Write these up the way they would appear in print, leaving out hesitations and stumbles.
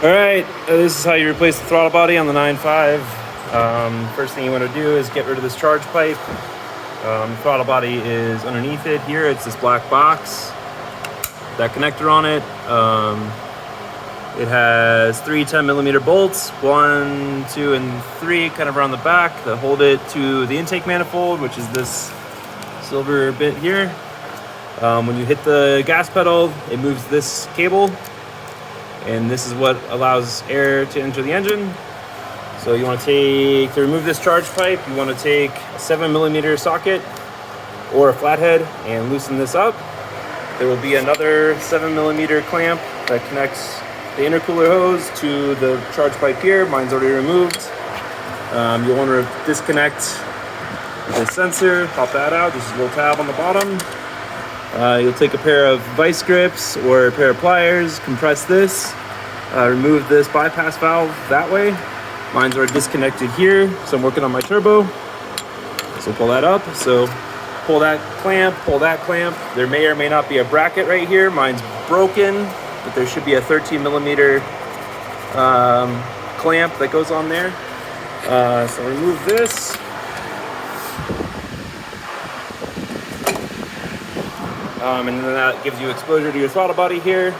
Alright, this is how you replace the throttle body on the 9.5. First thing you want to do is get rid of this charge pipe. Throttle body is underneath it here. It's this black box. That connector on it. It has three 10mm bolts, 1, 2, and 3 kind of around the back that hold it to the intake manifold, which is this silver bit here. When you hit the gas pedal, it moves this cable, and this is what allows air to enter the engine. So you want to remove this charge pipe, you want to take a 7mm socket or a flathead and loosen this up. There will be another 7mm clamp that connects the intercooler hose to the charge pipe here. Mine's already removed. You'll want to disconnect the sensor, pop that out. There's a little tab on the bottom. You'll take a pair of vice grips or a pair of pliers, compress this, remove this bypass valve that way. Mine's already disconnected here, so I'm working on my turbo. So pull that up. So pull that clamp, pull that clamp. There may or may not be a bracket right here. Mine's broken, but there should be a 13mm clamp that goes on there. So remove this. And then that gives you exposure to your throttle body here.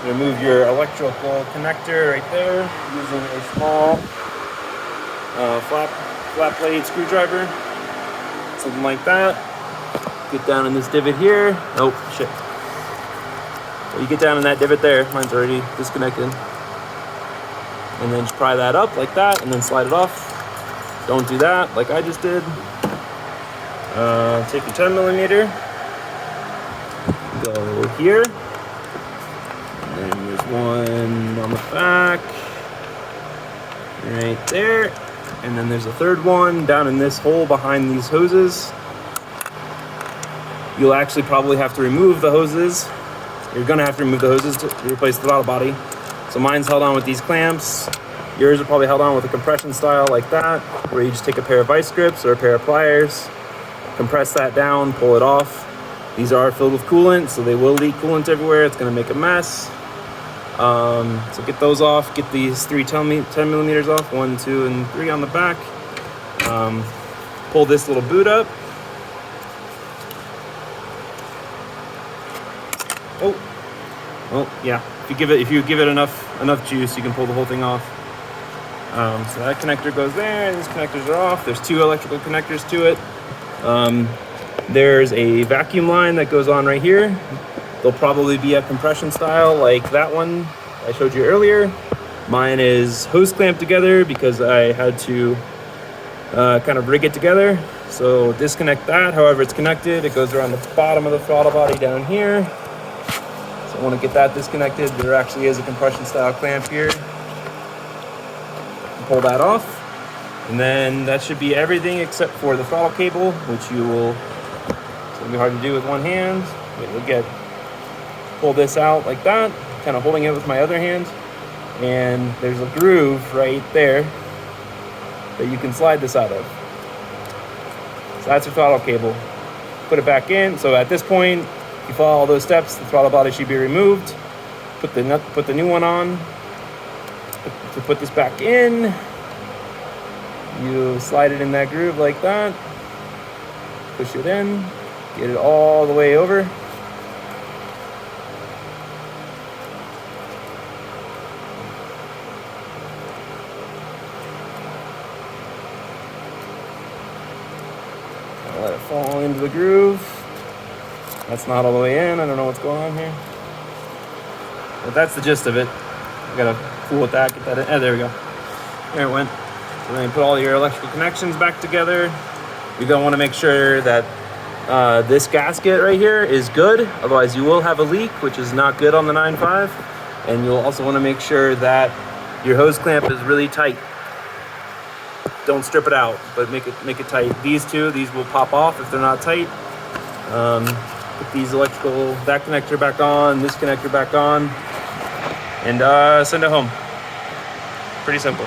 Remove your electrical connector right there using a small flat blade screwdriver, something like that. Get down in this divot here. Oh shit. So you get down in that divot there. Mine's already disconnected. And then just pry that up like that and then slide it off. Don't do that like I just did. Take your 10mm. Go here, and then there's one on the back, right there, and then there's a third one down in this hole behind these hoses. You'll actually probably have to remove the hoses. You're gonna have to remove the hoses to replace the throttle body. So mine's held on with these clamps. Yours are probably held on with a compression style like that, where you just take a pair of vice grips or a pair of pliers, compress that down, pull it off. These are filled with coolant, so they will leak coolant everywhere. It's gonna make a mess. So get those off. Get these three 10mm off, 1, 2, and 3 on the back. Pull this little boot up. Oh, yeah. If you give it enough juice, you can pull the whole thing off. So that connector goes there. These connectors are off. There's 2 electrical connectors to it. There's a vacuum line that goes on right here. There'll probably be a compression style like that one I showed you earlier. Mine is hose clamped together because I had to kind of rig it together. So disconnect that, however it's connected. It goes around the bottom of the throttle body down here. So I want to get that disconnected. There actually is a compression style clamp here. Pull that off. And then that should be everything except for the throttle cable, which you will, it's gonna be hard to do with one hand. But you'll pull this out like that, kind of holding it with my other hand. And there's a groove right there that you can slide this out of. So that's your throttle cable. Put it back in. So at this point, if you follow all those steps, the throttle body should be removed. Put the new one on. To put this back in, you slide it in that groove like that, push it in, get it all the way over. Let it fall into the groove. That's not all the way in. I don't know what's going on here. But that's the gist of it. I gotta fool with that, get that in. Oh, there we go. There it went. So then you put all your electrical connections back together. You're gonna wanna make sure that this gasket right here is good. Otherwise you will have a leak, which is not good on the 9.5. And you'll also wanna make sure that your hose clamp is really tight. Don't strip it out, but make it tight. These will pop off if they're not tight. Put that connector back on, this connector back on, and send it home. Pretty simple.